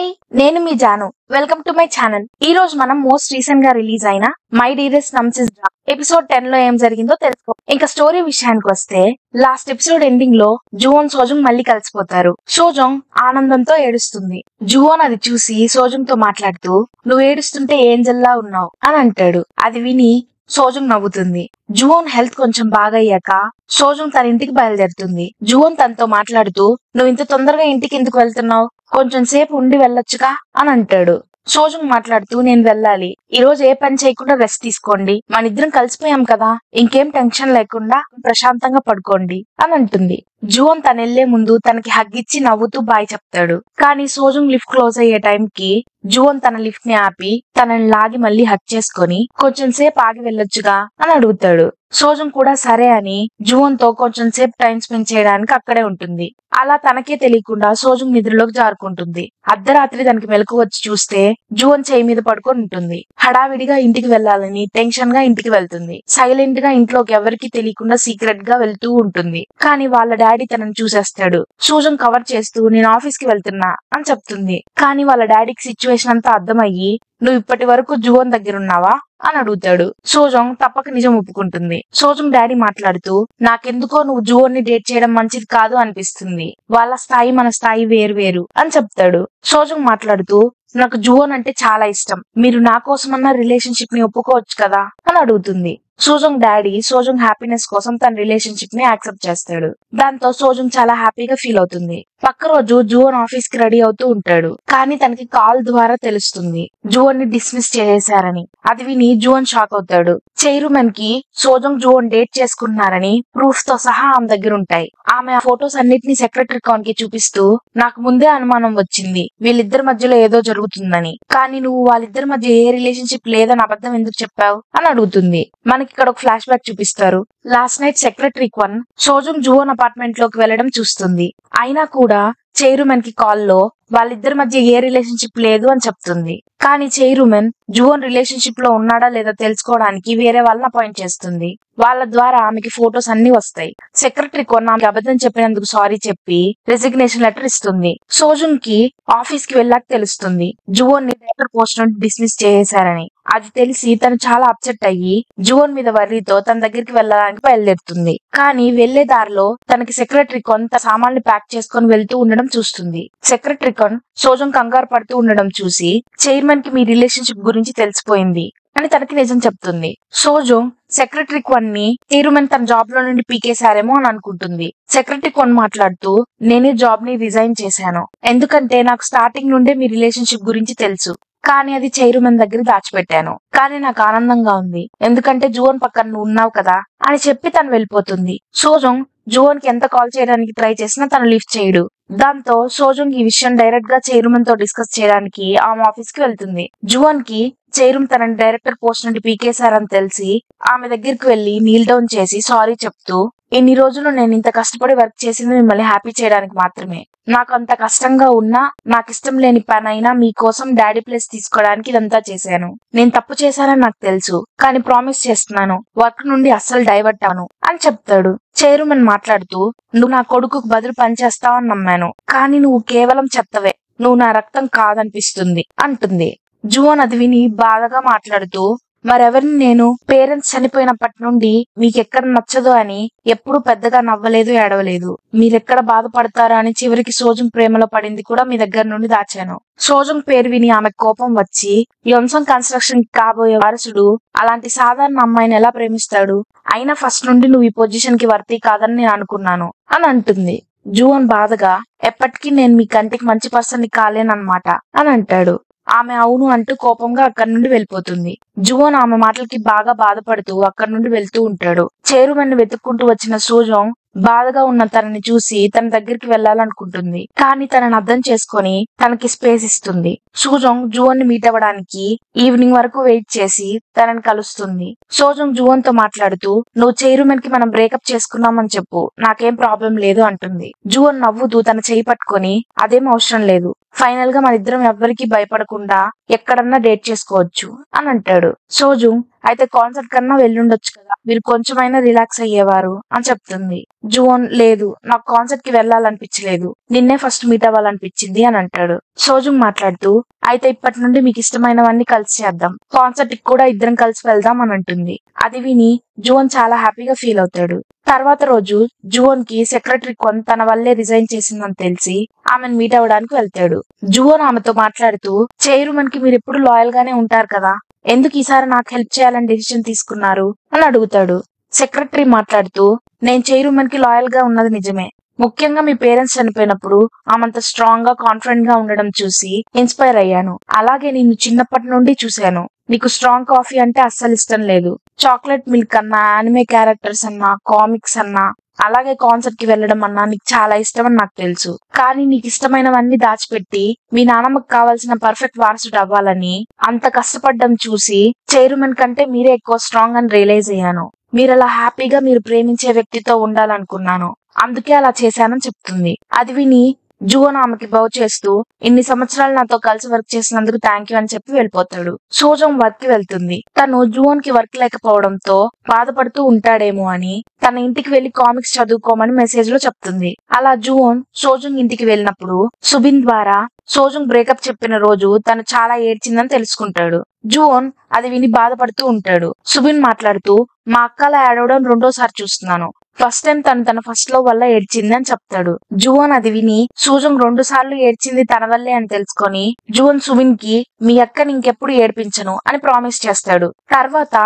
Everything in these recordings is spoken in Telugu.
హాయ్, నేను మీ Janu. Welcome to my channel. ఈ రోజు మనం మోస్ట్ రీసెంట్ గా రిలీజ్ అయిన My Dearest Nemesis drama episode 10 లో ఏం జరిగిందో తెలుసుకో. ఇంకా స్టోరీ విషయానికి వస్తే, లాస్ట్ ఎపిసోడ్ ఎండింగ్ లో జువోన్ సోజుంగ్ మళ్ళీ కలిసిపోతారు. సోజుంగ్ ఆనందంతో ఏడుస్తుంది. జువోన్ అది చూసి సోజుంగ్ తో మాట్లాడుతూ, నువ్వు ఏడుస్తుంటే ఏంజల్లా ఉన్నావు అని అంటాడు. అది విని సోజుంగ్ నవ్వుతుంది. జువోన్ హెల్త్ కొంచెం బాగయ్యాక సోజుంగ్ తన ఇంటికి బయలుదేరుతుంది. జువోన్ తనతో మాట్లాడుతూ, నువ్వు ఇంత తొందరగా ఇంటికి ఎందుకు వెళ్తున్నావు, కొంచెం సేపు ఉండి వెళ్ళొచ్చుగా అని అంటాడు. సోజుంగ్ మాట్లాడుతూ, నేను వెళ్ళాలి, ఈ రోజు ఏ పని చేయకుండా రెస్ట్ తీసుకోండి, మన ఇద్దరం కలిసిపోయాం కదా, ఇంకేం టెన్షన్ లేకుండా ప్రశాంతంగా పడుకోండి అని అంటుంది. జువోన్ తన వెళ్లే ముందు తనకి హగ్ ఇచ్చి నవ్వుతూ బాయ్ చెప్తాడు. కానీ సోజుంగ్ లిఫ్ట్ క్లోజ్ అయ్యే టైంకి జువోన్ తన లిఫ్ట్ ని ఆపి తనని లాగి మళ్ళీ హగ్ చేసుకుని కొంచెం సేపు ఆగి వెళ్ళొచ్చుగా అని అడుగుతాడు. సోజుంగ్ కూడా సరే అని జువోన్ తో కొంచెం సేపు టైం స్పెండ్ చేయడానికి అక్కడే ఉంటుంది. అలా తనకే తెలియకుండా సోజుంగ్ నిద్రలోకి జారుకుంటుంది. అర్ధరాత్రి తనకి మెలకు వచ్చి చూస్తే జువోన్ చేయి మీద పడుకొని ఉంటుంది. హడావిడిగా ఇంటికి వెళ్లాలని టెన్షన్ గా ఇంటికి వెళ్తుంది. సైలెంట్ గా ఇంట్లోకి ఎవరికి తెలియకుండా సీక్రెట్ గా వెళ్తూ ఉంటుంది. కానీ వాళ్ళ డాడీ తనని చూసేస్తాడు. సోజుంగ్ కవర్ చేస్తూ, నేను ఆఫీస్ కి వెళ్తున్నా అని చెప్తుంది. కానీ వాళ్ళ డాడీకి సిచ్యువేషన్ అంతా అర్థమయ్యి, నువ్వు ఇప్పటి వరకు జువోన్ దగ్గర ఉన్నావా అని అడుగుతాడు. సోజుంగ్ తప్పక నిజం ఒప్పుకుంటుంది. సోజుంగ్ డాడీ మాట్లాడుతూ, నాకెందుకో నువ్వు జువోన్ ని డేట్ చేయడం మంచిది కాదు అనిపిస్తుంది, వాళ్ళ స్థాయి మన స్థాయి వేరు అని చెప్తాడు. సోజుంగ్ మాట్లాడుతూ, నాకు జువోన్ అంటే చాలా ఇష్టం, మీరు నా కోసమన్నా రిలేషన్షిప్ ని ఒప్పుకోవచ్చు కదా అని అడుగుతుంది. సోజుంగ్ డాడీ సోజుంగ్ హ్యాపీనెస్ కోసం తన రిలేషన్షిప్ ని యాక్సెప్ట్ చేస్తాడు. దాంతో సోజుంగ్ చాలా హ్యాపీగా ఫీల్ అవుతుంది. పక్క రోజు జువోన్ ఆఫీస్ కి రెడీ అవుతూ ఉంటాడు. కానీ తనకి కాల్ ద్వారా తెలుస్తుంది జువోన్ ని డిస్మిస్ చేసేశారని. అది విని జువోన్ షాక్ అవుతాడు. చైర్మన్ కి సోజుంగ్ జువోన్ డేట్ చేసుకుంటున్నారని ప్రూఫ్ తో సహా ఆమె దగ్గర ఉంటాయి. ఆమె ఆ ఫొటోస్ అన్నిటిని సెక్రటరీ కాన్ కి చూపిస్తూ, నాకు ముందే అనుమానం వచ్చింది వీళ్ళిద్దరి మధ్యలో ఏదో జరుగుతుందని, కానీ నువ్వు వాళ్ళిద్దరి మధ్య ఏ రిలేషన్షిప్ లేదని అబద్ధం ఎందుకు చెప్పావు అని అడుగుతుంది. మనకి ఇక్కడ ఒక ఫ్లాష్ బ్యాక్ చూపిస్తారు. Last night secretary Kwon Sojung Juwon apartment లోకి వెళ్లడం చూస్తుంది. అయినా కూడా చైర్మన్ కి కాల్లో వాళ్ళిద్దరి మధ్య ఏ రిలేషన్షిప్ లేదు అని చెప్తుంది. కానీ చైర్మన్ జువోన్ రిలేషన్షిప్ లో ఉన్నాడా లేదా తెలుసుకోవడానికి వేరే వాళ్ళని అపాయింట్ చేస్తుంది. వాళ్ళ ద్వారా ఆమెకి ఫొటోస్ అన్ని వస్తాయి. సెక్రటరీ కొన్న ఆమెకి అబద్ధం చెప్పినందుకు సారీ చెప్పి రెసిగ్నేషన్ లెటర్ ఇస్తుంది. సోజుంగ్ కి ఆఫీస్ కి వెళ్ళాక తెలుస్తుంది జువోన్ ని డైరెక్టర్ పోస్ట్ నుండి డిస్మిస్ చేసేశారని. అది తెలిసి తను చాలా అప్సెట్ అయ్యి జువోన్ మీద వర్రీతో తన దగ్గరికి వెళ్ళడానికి బయలుదేరుతుంది. కానీ వెళ్లే దారిలో తనకి సెక్రటరీ కొంత సామాన్లు ప్యాక్ చేసుకుని వెళ్తూ ఉండడం చూస్తుంది. సెక్రటరీ కొన్ సోజుంగ్ కంగారు పడుతూ ఉండడం చూసి, చైర్మన్ కి మీ రిలేషన్షిప్ గురించి తెలిసిపోయింది అని తనకి నిజం చెప్తుంది. సోజుంగ్ సెక్రటరీ క్వన్ ని చైర్మన్ తన జాబ్ లో నుండి పీకేశారేమో అని అనుకుంటుంది. సెక్రటరీ క్వన్ మాట్లాడుతూ, నేనే జాబ్ ని రిజైన్ చేశాను, ఎందుకంటే నాకు స్టార్టింగ్ నుండే మీ రిలేషన్షిప్ గురించి తెలుసు, కానీ అది చైర్మన్ దగ్గర దాచిపెట్టాను. కానీ నాకు ఆనందంగా ఉంది, ఎందుకంటే జువోన్ పక్కన నువ్వు ఉన్నావు కదా అని చెప్పి తను వెళ్ళిపోతుంది. సోజుంగ్ జువోన్ కి ఎంత కాల్ చేయడానికి ట్రై చేసినా తను లిఫ్ట్ చేయడు. దాంతో సోజుంగ్ ఈ విషయం డైరెక్ట్ గా చైర్మన్ తో డిస్కస్ చేయడానికి ఆమె ఆఫీస్ కి వెళ్తుంది. జువోన్ కి చైర్మన్ తనని డైరెక్టర్ పోస్ట్ నుండి పీకేశారని తెలిసి ఆమె దగ్గరికి వెళ్లి నీల్ డౌన్ చేసి సారీ చెప్తూ, ఇన్ని రోజులు నేను ఇంత కష్టపడి వర్క్ చేసింది మిమ్మల్ని హ్యాపీ చేయడానికి మాత్రమే, నాకు అంత కష్టంగా ఉన్నా నాకు ఇష్టం లేని పని అయినా మీకోసం డాడీ ప్లేస్ తీసుకోవడానికి ఇదంతా చేశాను. నేను తప్పు చేశానని నాకు తెలుసు, కానీ ప్రామిస్ చేస్తున్నాను వర్క్ నుండి అస్సలు డైవర్ట్ అవను అని చెప్తాడు. చైర్మన్ మాట్లాడుతూ, నువ్వు నా కొడుకుకు బదులు పనిచేస్తావని నమ్మాను, కానీ నువ్వు కేవలం చెత్తవే, నువ్వు నా రక్తం కాదనిపిస్తుంది అంటుంది. జువోన్ అది విని బాధగా మాట్లాడుతూ, మరెవరిని నేను పేరెంట్స్ చనిపోయినప్పటి నుండి మీకెక్కడ నచ్చదో అని ఎప్పుడు పెద్దగా నవ్వలేదు, ఏడవలేదు, మీరెక్కడ బాధపడతారా అని చివరికి సోజుంగ్ ప్రేమలో పడింది కూడా మీ దగ్గర నుండి దాచాను. సోజుంగ్ పేరు విని ఆమె కోపం వచ్చి, యోన్సన్ కన్స్ట్రక్షన్ కాబోయే వారసుడు అలాంటి సాధారణ అమ్మాయిని ఎలా ప్రేమిస్తాడు, అయినా ఫస్ట్ నుండి నువ్వు ఈ పొజిషన్ కి వర్తీ కాదని నేను అనుకున్నాను అని అంటుంది. జువోన్ బాధగా, ఎప్పటికీ నేను మీ కంటికి మంచి పర్సన్ ని కాలేనన్నమాట అని అంటాడు. ఆమె అవును అంటూ కోపంగా అక్కడి నుండి వెళ్ళిపోతుంది. జువోన్ ఆమె మాటలకి బాగా బాధపడుతూ అక్కడి నుండి వెళ్తూ ఉంటాడు. చైర్మన్ ని వెతుక్కుంటూ వచ్చిన సోజుంగ్ బాధగా ఉన్న తనని చూసి తన దగ్గరికి వెళ్లాలనుకుంటుంది. కానీ తనని అర్థం చేసుకుని తనకి స్పేస్ ఇస్తుంది. సోజుంగ్ జువోన్ ని మీట్ అవ్వడానికి ఈవినింగ్ వరకు వెయిట్ చేసి తనని కలుస్తుంది. సోజుంగ్ జువోన్ తో మాట్లాడుతూ, నువ్వు చైర్మన్ కి మనం బ్రేకప్ చేసుకున్నామని చెప్పు, నాకేం ప్రాబ్లం లేదు అంటుంది. జువోన్ నవ్వుతూ తన చేయి పట్టుకొని, అదేం అవసరం లేదు, ఫైనల్ గా మన ఇద్దరం ఎవ్వరికి భయపడకుండా ఎక్కడన్నా డేట్ చేసుకోవచ్చు అని అంటాడు. సోజుంగ్ అయితే కాన్సర్ట్ కన్నా వెళ్ళుండొచ్చు కదా, మీరు కొంచెమైనా రిలాక్స్ అయ్యేవారు అని చెప్తుంది. జువోన్ లేదు, నాకు కాన్సర్ట్ కి వెళ్ళాలనిపించలేదు, నిన్నే ఫస్ట్ మీట్ అవ్వాలనిపించింది అని అంటాడు. సోజుంగ్ మాట్లాడుతూ అయితే ఇప్పటి నుండి మీకు ఇష్టమైనవన్నీ కలిసి చేద్దాం, కాన్సర్ట్ కి కూడా ఇద్దరం కలిసి వెళ్దాం అని అంటుంది. అది విని జువోన్ చాలా హ్యాపీగా ఫీల్ అవుతాడు. తర్వాత రోజు జువోన్ కి సెక్రటరీ తన వల్లే రిజైన్ చేసిందని తెలిసి ఆమెను మీట్ అవ్వడానికి వెళ్తాడు. జువోన్ ఆమెతో మాట్లాడుతూ చైర్మన్ కి మీరు ఎప్పుడు లాయల్ గానే ఉంటారు కదా, ఎందుకు ఈసారి నాకు హెల్ప్ చేయాలని డెసిషన్ తీసుకున్నారు అని అడుగుతాడు. సెక్రటరీ మాట్లాడుతూ నేను చైర్మన్ కి లాయల్ గా ఉన్నది నిజమే, ముఖ్యంగా మీ పేరెంట్స్ చనిపోయినప్పుడు ఆమంత స్ట్రాంగ్ గా కాన్ఫిడెంట్ గా ఉండడం చూసి ఇన్స్పైర్ అయ్యాను. అలాగే నిన్ను చిన్నప్పటి నుండి చూశాను, నీకు స్ట్రాంగ్ కాఫీ అంటే అస్సలు ఇష్టం లేదు, చాక్లెట్ మిల్క్ అన్నా, యానిమే క్యారెక్టర్స్ అన్నా, కామిక్స్ అన్నా, అలాగే కాన్సర్ట్ కి వెళ్ళడం అన్నా నీకు చాలా ఇష్టం అని నాకు తెలుసు. కానీ నీకు ఇష్టమైనవన్నీ దాచిపెట్టి మీ నాన్నమ్మకు కావాల్సిన పర్ఫెక్ట్ వారసుడు అవ్వాలని అంత కష్టపడ్డం చూసి చైర్మన్ కంటే మీరే ఎక్కువ స్ట్రాంగ్ అని రియలైజ్ అయ్యాను. మీరు అలా హ్యాపీగా మీరు ప్రేమించే వ్యక్తితో ఉండాలనుకున్నాను, అందుకే అలా చేశానని చెప్తుంది. అది విని జువోన్ ఆమెకి బౌ చేస్తూ ఇన్ని సంవత్సరాలు నాతో కలిసి వర్క్ చేసినందుకు థ్యాంక్ యూ అని చెప్పి వెళ్ళిపోతాడు. సోజుంగ్ వర్క్ కి వెళ్తుంది. తను జువోన్ కి వర్క్ లేకపోవడంతో బాధపడుతూ ఉంటాడేమో అని తన ఇంటికి వెళ్లి కామిక్స్ చదువుకోమని మెసేజ్ లో చెప్తుంది. అలా జువోన్ సోజుంగ్ ఇంటికి వెళ్ళినప్పుడు సుబిన్ ద్వారా సోజుంగ్ బ్రేకప్ చెప్పిన రోజు తను చాలా ఏడ్చిందని తెలుసుకుంటాడు. జువోన్ అది విని బాధపడుతూ ఉంటాడు. సుబిన్ మాట్లాడుతూ మా అక్కలా ఏడవడం రెండోసారి చూస్తున్నాను, ఫస్ట్ టైం తన ఫస్ట్ లవ్ వల్ల ఏడ్చింది అని చెప్తాడు. జువోన్ అది విని సోజుంగ్ 2 సార్లు ఏడ్చింది తన వల్లే అని తెలుసుకొని జువోన్ సుబిన్ కి మీ అక్కని ఇంకెప్పుడు ఏడ్పించను అని ప్రామిస్ చేస్తాడు. తర్వాత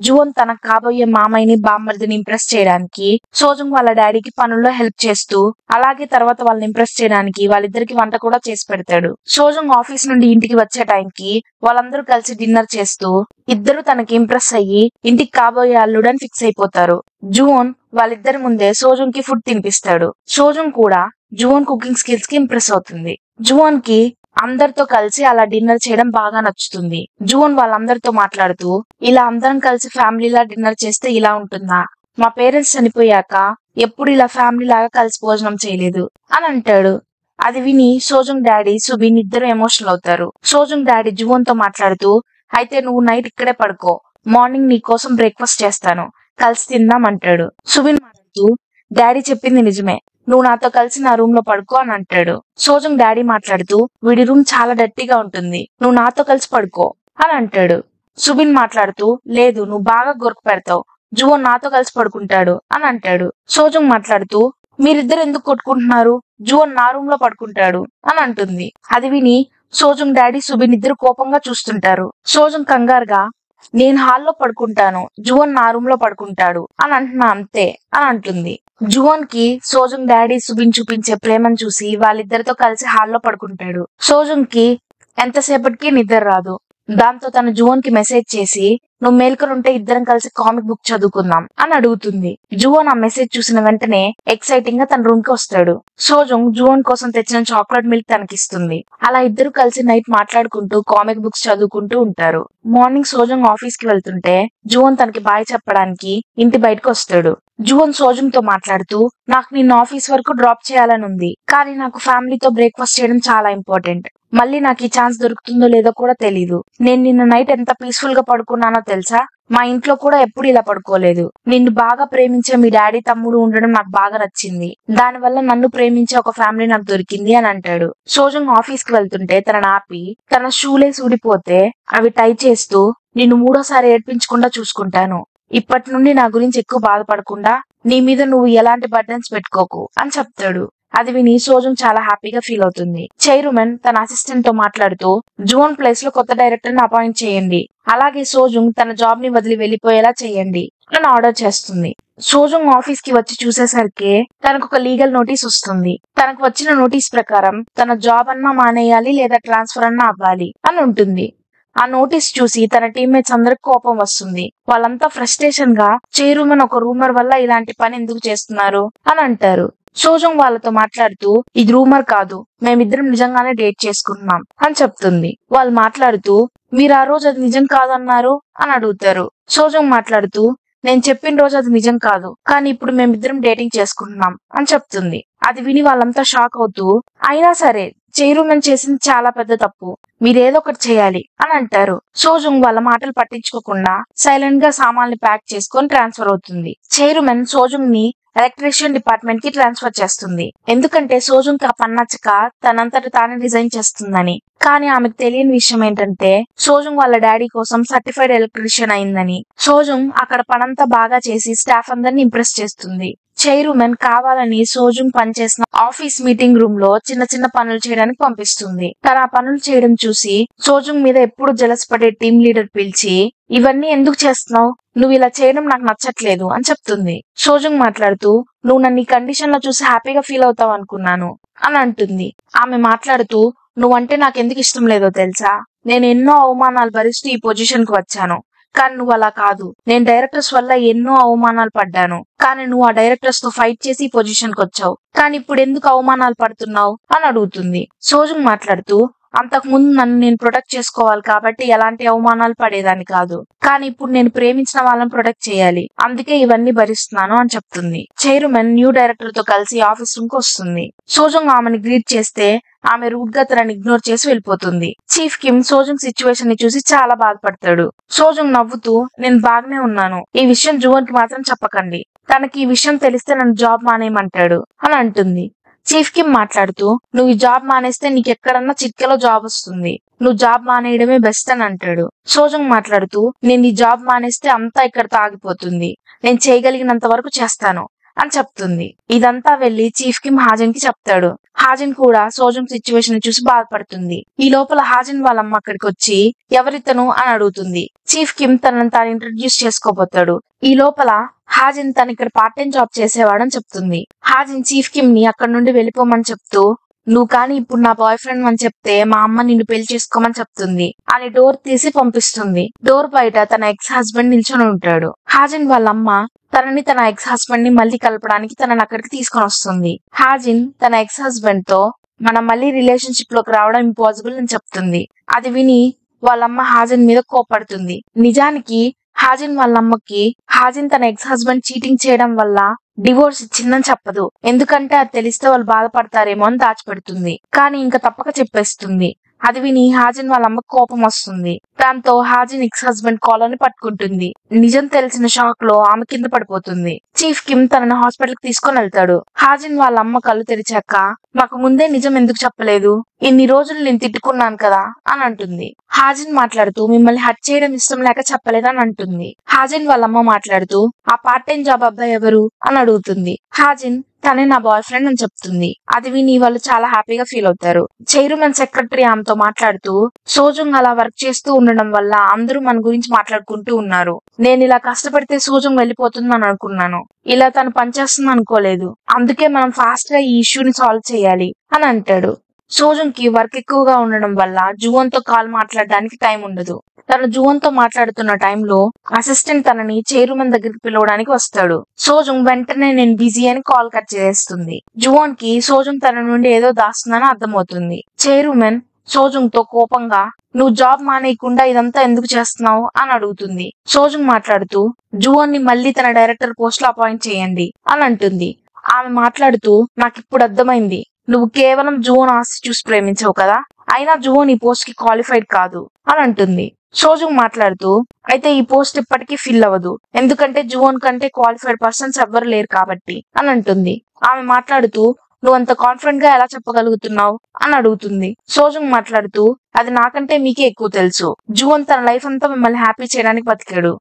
జువోన్ తన కాబోయే మామయ్యని బామ్మర్దిని ఇంప్రెస్ చేయడానికి సోజుంగ్ వాళ్ళ డాడీకి పనుల్లో హెల్ప్ చేస్తూ, అలాగే తర్వాత వాళ్ళని ఇంప్రెస్ చేయడానికి వాళ్ళిద్దరికి వంట కూడా చేసి పెడతాడు. సోజుంగ్ ఆఫీస్ నుండి ఇంటికి వచ్చే టైంకి వాళ్ళందరూ కలిసి డిన్నర్ చేస్తూ ఇద్దరు తనకి ఇంప్రెస్ అయ్యి ఇంటికి కాబోయే అల్లుడని ఫిక్స్ అయిపోతారు. జువోన్ వాళ్ళిద్దరి ముందే సోజుంగ్ కి ఫుడ్ తినిపిస్తాడు. సోజుంగ్ కూడా జువోన్ కుకింగ్ స్కిల్స్ కి ఇంప్రెస్ అవుతుంది. జువోన్ కి అందరితో కలిసి అలా డిన్నర్ చేయడం బాగా నచ్చుతుంది. జువోన్ వాళ్ళందరితో మాట్లాడుతూ ఇలా అందరం కలిసి ఫ్యామిలీలా డిన్నర్ చేస్తే ఇలా ఉంటుందా, మా పేరెంట్స్ చనిపోయాక ఎప్పుడు ఇలా ఫ్యామిలీ లాగా కలిసి భోజనం చేయలేదు అని అంటాడు. అది విని సోజుంగ్ డాడీ సుబిన్ ఇద్దరు ఎమోషనల్ అవుతారు. సోజుంగ్ డాడీ జువోన్ తో మాట్లాడుతూ అయితే నువ్వు నైట్ ఇక్కడే పడుకో, మార్నింగ్ నీ కోసం బ్రేక్ఫాస్ట్ చేస్తాను, కలిసి తిందాం అంటాడు. సుబిన్ మాట్లాడుతూ డాడీ చెప్పింది నిజమే, నువ్వు నాతో కలిసి నా రూమ్ లో పడుకో అని అంటాడు. సోజుంగ్ డాడీ మాట్లాడుతూ వీడి రూమ్ చాలా డర్టీగా ఉంటుంది, నువ్వు నాతో కలిసి పడుకో అని అంటాడు. సుబిన్ మాట్లాడుతూ లేదు, నువ్వు బాగా గొరకు పెడతావు, జువోన్ నాతో కలిసి పడుకుంటాడు అని అంటాడు. సోజుంగ్ మాట్లాడుతూ మీరిద్దరు ఎందుకు కొట్టుకుంటున్నారు, జువోన్ నా రూమ్ లో పడుకుంటాడు అని అంటుంది. అది విని సోజుంగ్ డాడీ సుబిన్ ఇద్దరు కోపంగా చూస్తుంటారు. సోజుంగ్ కంగారుగా నేను హాల్లో పడుకుంటాను, జువోన్ నా రూమ్ లో పడుకుంటాడు అని అంటున్నా అంతే అని అంటుంది. జువోన్ కి సోజుంగ్ డాడీ సుబిన్ చూపించే ప్రేమను చూసి వాళ్ళిద్దరితో కలిసి హాల్లో పడుకుంటాడు. సోజుంగ్ కి ఎంతసేపటికి నిద్ర రాదు. దాంతో తను జువోన్ కి మెసేజ్ చేసి నువ్వు మేల్కొనుంటే ఇద్దరం కలిసి కామిక్ బుక్ చదువుకుందాం అని అడుగుతుంది. జువోన్ ఆ మెసేజ్ చూసిన వెంటనే ఎక్సైటింగ్ గా తన రూమ్ కి వస్తాడు. సోజుంగ్ జువోన్ కోసం తెచ్చిన చాక్లెట్ మిల్క్ తనకిస్తుంది. అలా ఇద్దరు కలిసి నైట్ మాట్లాడుకుంటూ కామిక్ బుక్స్ చదువుకుంటూ ఉంటారు. మార్నింగ్ సోజుంగ్ ఆఫీస్ కి వెళ్తుంటే జువోన్ తనకి బాయ్ చెప్పడానికి ఇంటి బయటకు వస్తాడు. జువోన్ సోజుంగ్ తో మాట్లాడుతూ నాకు నిన్న ఆఫీస్ వరకు డ్రాప్ చేయాలని ఉంది, కానీ నాకు ఫ్యామిలీతో బ్రేక్ఫాస్ట్ చేయడం చాలా ఇంపార్టెంట్, మళ్ళీ నాకు ఈ ఛాన్స్ దొరుకుతుందో లేదో కూడా తెలీదు, నేను నిన్న నైట్ ఎంత పీస్ఫుల్ గా పడుకున్నానో తెలుసా, మా ఇంట్లో కూడా ఎప్పుడు ఇలా పడుకోలేదు, నిన్ను బాగా ప్రేమించే మీ డాడీ తమ్ముడు ఉండడం నాకు బాగా నచ్చింది, దానివల్ల నన్ను ప్రేమించే ఒక ఫ్యామిలీ నాకు దొరికింది అని అంటాడు. సోజుంగ్ ఆఫీస్ కి వెళ్తుంటే తనని ఆపి తన షూలేస్ ఊడిపోతే అవి టై చేస్తూ నిన్ను 3వ సారి ఏడ్పించకుండా చూసుకుంటాను, ఇప్పటి నుండి నా గురించి ఎక్కువ బాధపడకుండా నీ మీద నువ్వు ఎలాంటి బర్డెన్స్ పెట్టుకోకు అని చెప్తాడు. అది విని సోజుంగ్ చాలా హ్యాపీగా ఫీల్ అవుతుంది. చైర్మన్ తన అసిస్టెంట్ తో మాట్లాడుతూ జువోన్ ప్లేస్ లో కొత్త డైరెక్టర్ ని అపాయింట్ చేయండి, అలాగే సోజుంగ్ తన జాబ్ ని వదిలి వెళ్లిపోయేలా చేయండి అని ఆర్డర్ చేస్తుంది. సోజుంగ్ ఆఫీస్ కి వచ్చి చూసేసరికి తనకు ఒక లీగల్ నోటీస్ వస్తుంది. తనకు వచ్చిన నోటీస్ ప్రకారం తన జాబ్ అన్నా మానేయాలి లేదా ట్రాన్స్ఫర్ అన్నా అవ్వాలి అని ఉంటుంది. ఆ నోటీస్ చూసి తన టీమ్మేట్స్ అందరికి కోపం వస్తుంది. వాళ్ళంతా ఫ్రస్ట్రేషన్ గా చైర్మన్ ఒక రూమర్ వల్ల ఇలాంటి పని ఎందుకు చేస్తున్నారు అని అంటారు. సోజుంగ్ వాళ్ళతో మాట్లాడుతూ ఇది రూమర్ కాదు, మేమిద్దరం నిజంగానే డేట్ చేసుకుంటున్నాం అని చెప్తుంది. వాళ్ళు మాట్లాడుతూ మీరు ఆ రోజు అది నిజం కాదన్నారు అని అడుగుతారు. సోజుంగ్ మాట్లాడుతూ నేను చెప్పిన రోజు అది నిజం కాదు, కానీ ఇప్పుడు మేమిద్దరం డేటింగ్ చేసుకుంటున్నాం అని చెప్తుంది. అది విని వాళ్ళంతా షాక్ అవుతూ అయినా సరే చైరుమన్ చేసింది చాలా పెద్ద తప్పు, మీరేదో ఒకటి చేయాలి అని అంటారు. సోజుంగ్ వాళ్ళ మాటలు పట్టించుకోకుండా సైలెంట్ గా సామాన్లు ప్యాక్ చేసుకొని ట్రాన్స్ఫర్ అవుతుంది. చైరుమన్ సోజుంగ్ ని ఎలక్ట్రీషియన్ డిపార్ట్మెంట్ కి ట్రాన్స్ఫర్ చేస్తుంది. ఎందుకంటే సోజుంగ్ కి ఆ పని నచ్చక తనంతట తానే రిజైన్ చేస్తుందని. కానీ ఆమెకు తెలియని విషయం ఏంటంటే సోజుంగ్ వాళ్ళ డాడీ కోసం సర్టిఫైడ్ ఎలక్ట్రీషియన్ అయిందని. సోజుంగ్ అక్కడ పనంతా బాగా చేసి స్టాఫ్ అందరిని ఇంప్రెస్ చేస్తుంది. చైరుమన్ కావాలని సోజుంగ్ పనిచేసిన ఆఫీస్ మీటింగ్ రూమ్ లో చిన్న చిన్న పనులు చేయడానికి పంపిస్తుంది. తన ఆ పనులు చేయడం చూసి సోజుంగ్ మీద ఎప్పుడు జలస్ పడే టీం లీడర్ పిలిచి, ఇవన్నీ ఎందుకు చేస్తున్నావు, నువ్వు ఇలా చేయడం నాకు నచ్చట్లేదు అని చెప్తుంది. సోజుంగ్ మాట్లాడుతూ, నువ్వు నన్ను ఈ కండిషన్ లో చూసి హ్యాపీగా ఫీల్ అవుతావు అనుకున్నాను అని అంటుంది. ఆమె మాట్లాడుతూ, నువ్వంటే నాకెందుకు ఇష్టం లేదో తెలుసా, నేను ఎన్నో అవమానాలు భరిస్తూ ఈ పొజిషన్ కు వచ్చాను. కానీ నువ్వు అలా కాదు. నేను డైరెక్టర్స్ వల్ల ఎన్నో అవమానాలు పడ్డాను, కానీ నువ్వు ఆ డైరెక్టర్స్ తో ఫైట్ చేసి ఈ పొజిషన్ కు వచ్చావు. కానీ ఇప్పుడు ఎందుకు అవమానాలు పడుతున్నావు అని అడుగుతుంది. సోజుంగ్ మాట్లాడుతూ, అంతకు ముందు నన్ను నేను ప్రొటెక్ట్ చేసుకోవాలి కాబట్టి ఎలాంటి అవమానాలు పడేదాన్ని కాదు, కానీ ఇప్పుడు నేను ప్రేమించిన వాళ్ళని ప్రొటెక్ట్ చేయాలి, అందుకే ఇవన్నీ భరిస్తున్నాను అని చెప్తుంది. చైరుమన్ న్యూ డైరెక్టర్ తో కలిసి ఆఫీస్ రూమ్ కు వస్తుంది. సోజుంగ్ ఆమెను గ్రీట్ చేస్తే ఆమె రూట్ గా తనని ఇగ్నోర్ చేసి వెళ్ళిపోతుంది. చీఫ్ కిమ్ సోజుంగ్ సిచ్యువేషన్ ని చూసి చాలా బాధపడతాడు. సోజుంగ్ నవ్వుతూ, నేను బాగానే ఉన్నాను, ఈ విషయం జువన్ కి మాత్రం చెప్పకండి, తనకి ఈ విషయం తెలిస్తే నన్ను జాబ్ మానేయమంటాడు అని అంటుంది. చీఫ్ కిమ్ మాట్లాడుతూ, నువ్వు ఈ జాబ్ మానేస్తే నీకు ఎక్కడన్నా చిట్కెలో జాబ్ వస్తుంది, నువ్వు జాబ్ మానేయడమే బెస్ట్ అని అంటాడు. సోజుంగ్ మాట్లాడుతూ, నేను ఈ జాబ్ మానేస్తే అంతా ఇక్కడతో ఆగిపోతుంది, నేను చేయగలిగినంత వరకు చేస్తాను అని చెప్తుంది. ఇదంతా వెళ్లి చీఫ్ కిమ్ హాజిన్ కి చెప్తాడు. హాజిన్ కూడా సోజుంగ్ సిచ్యువేషన్ చూసి బాధపడుతుంది. ఈ లోపల హాజిన్ వాళ్ళమ్మ అక్కడికి వచ్చి, ఎవరితను అని అడుగుతుంది. చీఫ్ కిమ్ తనని తాను ఇంట్రడ్యూస్ చేసుకోబోతాడు. ఈ లోపల హాజిన్ తను ఇక్కడ పార్ట్ టైం జాబ్ చేసేవాడని చెప్తుంది. హాజిన్ చీఫ్ కిమ్ ని అక్కడి నుండి వెళ్ళిపోమని చెప్తూ, నువ్వు కానీ ఇప్పుడు నా బాయ్ ఫ్రెండ్ అని చెప్తే మా అమ్మ నిన్ను పెళ్లి చేసుకోమని చెప్తుంది అని డోర్ తీసి పంపిస్తుంది. డోర్ బయట తన ఎక్స్ హస్బెండ్ నిల్చొని ఉంటాడు. హాజిన్ వాళ్ళమ్మ తనని తన ఎక్స్ హస్బెండ్ ని మళ్ళీ కలపడానికి తనని అక్కడికి తీసుకొని వస్తుంది. హాజిన్ తన ఎక్స్ హస్బెండ్ తో మనం మళ్ళీ రిలేషన్షిప్ లోకి రావడం ఇంపాసిబుల్ అని చెప్తుంది. అది విని వాళ్ళమ్మ హాజిన్ మీద కోపడుతుంది. నిజానికి హాజిన్ వాళ్ళమ్మకి హాజిన్ తన ఎక్స్ హస్బెండ్ చీటింగ్ చేయడం వల్ల డివోర్స్ ఇచ్చిందని చెప్పదు. ఎందుకంటే అది తెలిస్తే వాళ్ళు బాధపడతారేమో అని దాచిపెడుతుంది. కానీ ఇంకా తప్పక చెప్పేస్తుంది. అది విని హాజిన్ వాళ్ళ అమ్మకు కోపం వస్తుంది. దాంతో హాజిన్ ఎక్స్ హస్బెండ్ కాలర్ని పట్టుకుంటుంది. నిజం తెలిసిన షాక్ లో ఆమె కింద పడిపోతుంది. చీఫ్ కిమ్ తనని హాస్పిటల్ కి తీసుకొని వెళ్తాడు. హాజిన్ వాళ్ళ అమ్మ కళ్ళు తెరిచాక, మాకు ముందే నిజం ఎందుకు చెప్పలేదు, ఇన్ని రోజులు నేను తిట్టుకున్నాను కదా అని అంటుంది. హాజిన్ మాట్లాడుతూ, మిమ్మల్ని హర్ట్ చేయడం ఇష్టం లేక చెప్పలేదని అంటుంది. హాజిన్ వాళ్ళ అమ్మ మాట్లాడుతూ, ఆ పార్ట్ టైం జాబ్ అబ్బాయి ఎవరు అని అడుగుతుంది. హాజిన్ తనే నా బాయ్ ఫ్రెండ్ అని చెప్తుంది. అది విని వాళ్ళు చాలా హ్యాపీగా ఫీల్ అవుతారు. చైరుమన్ సెక్రటరీ ఆమెతో మాట్లాడుతూ, సోజుంగ్ అలా వర్క్ చేస్తూ ఉండడం వల్ల అందరూ మన గురించి మాట్లాడుకుంటూ ఉన్నారు. నేను ఇలా కష్టపడితే సోజుంగ్ వెళ్ళిపోతుందని అనుకున్నాను, ఇలా తను పనిచేస్తుంది అనుకోలేదు. అందుకే మనం ఫాస్ట్ గా ఈ ఇష్యూని సాల్వ్ చేయాలి అని అంటాడు. సోజుంగ్ కి వర్క్ ఎక్కువగా ఉండడం వల్ల జువన్ తో కాల్ మాట్లాడడానికి టైం ఉండదు. తను జువన్ తో మాట్లాడుతున్న టైంలో అసిస్టెంట్ తనని చైరుమన్ దగ్గరికి పిలవడానికి వస్తాడు. సోజుంగ్ వెంటనే నేను బిజీ అని కాల్ కట్ చేస్తుంది. జువన్ కి సోజుంగ్ తన నుండి ఏదో దాస్తుందని అర్థమవుతుంది. చైరుమన్ సోజుంగ్ తో కోపంగా, నువ్వు జాబ్ మానేయకుండా ఇదంతా ఎందుకు చేస్తున్నావు అని అడుగుతుంది. సోజుంగ్ మాట్లాడుతూ, జువన్ ని మళ్ళీ తన డైరెక్టర్ పోస్ట్ లో అపాయింట్ చేయండి అని అంటుంది. ఆమె మాట్లాడుతూ, నాకు ఇప్పుడు అర్థమైంది, నువ్వు కేవలం జువన్ ఆస్తి చూసి ప్రేమించవు కదా, అయినా జువన్ ఈ పోస్ట్ కి క్వాలిఫైడ్ కాదు అని అంటుంది. సోజుంగ్ మాట్లాడుతూ, అయితే ఈ పోస్ట్ ఇప్పటికీ ఫిల్ అవ్వదు, ఎందుకంటే జువన్ కంటే క్వాలిఫైడ్ పర్సన్స్ ఎవ్వరు లేరు కాబట్టి అని అంటుంది. ఆమె మాట్లాడుతూ, నువ్వు అంత కాన్ఫిడెంట్ గా ఎలా చెప్పగలుగుతున్నావు అని అడుగుతుంది. సోజుంగ్ మాట్లాడుతూ, అది నాకంటే మీకే ఎక్కువ తెలుసు, జువన్ తన లైఫ్ అంతా మిమ్మల్ని హ్యాపీ చేయడానికి బతికాడు.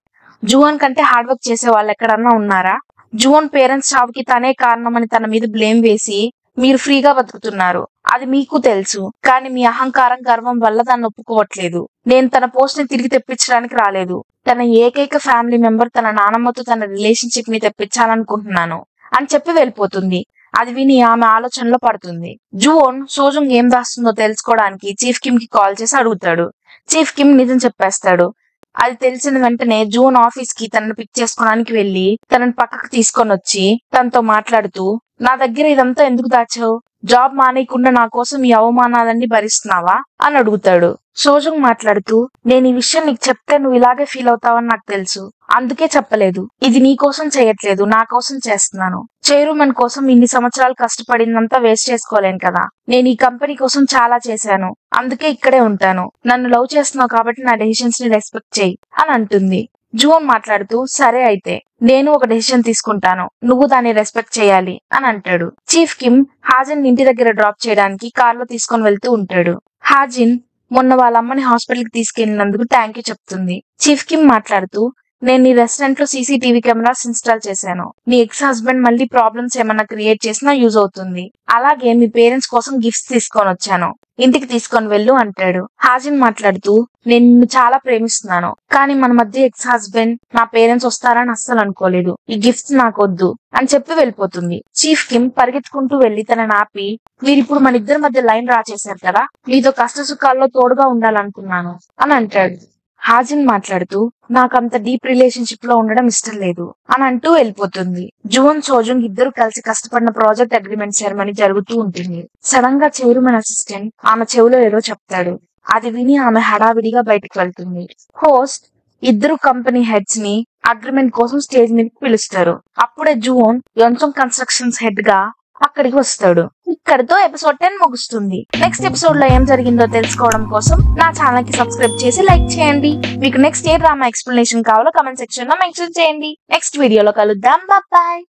జువన్ కంటే హార్డ్ వర్క్ చేసే వాళ్ళు ఎక్కడన్నా ఉన్నారా? జువన్ పేరెంట్స్ చావుకి తనే కారణమని తన మీద బ్లేమ్ వేసి మీరు ఫ్రీగా బతుకుతున్నారు, అది మీకు తెలుసు. కానీ మీ అహంకారం గర్వం వల్ల దాన్ని ఒప్పుకోవట్లేదు. నేను తన పోస్ట్ ని తిరిగి తెప్పించడానికి రాలేదు, తన ఏకైక ఫ్యామిలీ మెంబర్ తన నానమ్మతో తన రిలేషన్షిప్ ని తెప్పించాలనుకుంటున్నాను అని చెప్పి వెళ్ళిపోతుంది. అది విని ఆమె ఆలోచనలో పడుతుంది. జువన్ సోజుంగ్ ఏం దాస్తుందో తెలుసుకోవడానికి చీఫ్ కిమ్ కి కాల్ చేసి అడుగుతాడు. చీఫ్ కిమ్ నిజం చెప్పేస్తాడు. అది తెలిసిన వెంటనే జూన్ ఆఫీస్ కి తనను పిక్ చేసుకోవడానికి వెళ్లి తనని పక్కకు తీసుకొని వచ్చి తనతో మాట్లాడుతూ, నా దగ్గర ఇదంతా ఎందుకు దాచావు, జాబ్ మానేయకుండా నా కోసం ఈ అవమానాలన్నీ భరిస్తున్నావా అని అడుగుతాడు. సోజుంగ్ మాట్లాడుతూ, నేను ఈ విషయం నీకు చెప్తే నువ్వు ఇలాగే ఫీల్ అవుతావని నాకు తెలుసు, అందుకే చెప్పలేదు. ఇది నీ కోసం చేయట్లేదు, నా కోసం చేస్తున్నాను. చైర్మన్ కోసం ఇన్ని సంవత్సరాలు కష్టపడిందంతా వేస్ట్ చేసుకోలేను కదా. నేను ఈ కంపెనీ కోసం చాలా చేశాను, అందుకే ఇక్కడే ఉంటాను. నన్ను లవ్ చేస్తున్నావు కాబట్టి నా డెసిషన్స్ ని రెస్పెక్ట్ చేయి అని అంటుంది. జూన్ మాట్లాడుతూ, సరే అయితే నేను ఒక డెసిషన్ తీసుకుంటాను, నువ్వు దాన్ని రెస్పెక్ట్ చేయాలి అని అంటాడు. చీఫ్ కిమ్ హాజిన్ ఇంటి దగ్గర డ్రాప్ చేయడానికి కార్లో తీసుకొని వెళ్తూ ఉంటాడు. హాజిన్ మొన్న వాళ్ళ అమ్మని హాస్పిటల్ కి తీసుకెళ్లినందుకు థ్యాంక్ యూ చెప్తుంది. చీఫ్ కిమ్ మాట్లాడుతూ, నేను నీ రెస్టారెంట్ లో సీసీటీవీ కెమెరాస్ ఇన్స్టాల్ చేశాను. నీ ఎక్స్ హస్బెండ్ మళ్ళీ ప్రాబ్లమ్స్ ఏమన్నా క్రియేట్ చేసినా యూజ్ అవుతుంది. అలాగే మీ పేరెంట్స్ కోసం గిఫ్ట్స్ తీసుకొని వచ్చాను, ఇంటికి తీసుకొని వెళ్ళు అంటాడు. హాజిన్ మాట్లాడుతూ, నేను నిన్ను చాలా ప్రేమిస్తున్నాను, కానీ మన మధ్య ఎక్స్ హస్బెండ్ నా పేరెంట్స్ వస్తారని అస్సలు అనుకోలేదు. ఈ గిఫ్ట్స్ నాకొద్దు అని చెప్పి వెళ్ళిపోతుంది. చీఫ్ కిమ్ పరిగెత్తుకుంటూ వెళ్లి తనని ఆపి, మీరిప్పుడు మన ఇద్దరి మధ్య లైన్ డ్రా చేశారు కదా, మీతో కష్ట సుఖాల్లో తోడుగా ఉండాలనుకున్నాను అని అంటాడు. హాజిన్ మాట్లాడుతూ, నాకంత డీప్ రిలేషన్షిప్ లో ఉండడం ఇష్టం లేదు అని అంటూ వెళ్ళిపోతుంది. జూన్ సోజుంగ్ ఇద్దరు కలిసి కష్టపడిన ప్రాజెక్ట్ అగ్రిమెంట్ సెరమనీ జరుగుతూ ఉంటుంది. సడన్ గా చైర్మన్ అసిస్టెంట్ ఆమె చెవిలో ఏదో చెప్తాడు. అది విని ఆమె హడావిడిగా బయటకు వెళ్తుంది. హోస్ట్ ఇద్దరు కంపెనీ హెడ్స్ ని అగ్రిమెంట్ కోసం స్టేజ్ మీదకి పిలుస్తారు. అప్పుడే జూన్ యోన్సంగ్ కన్స్ట్రక్షన్స్ హెడ్ గా అక్కడికి వస్తాడు. ఇక్కడితో ఎపిసోడ్ 10 ముగుస్తుంది. నెక్స్ట్ ఎపిసోడ్ లో ఏం జరిగిందో తెలుసుకోవడం కోసం నా ఛానల్ కి సబ్స్క్రైబ్ చేసి లైక్ చేయండి. మీకు నెక్స్ట్ ఏ డ్రామా ఎక్స్ప్లెనేషన్ కావాలో కమెంట్ సెక్షన్ లో మెన్షన్ చేయండి. నెక్స్ట్ వీడియోలో కలుద్దాం. బాయ్.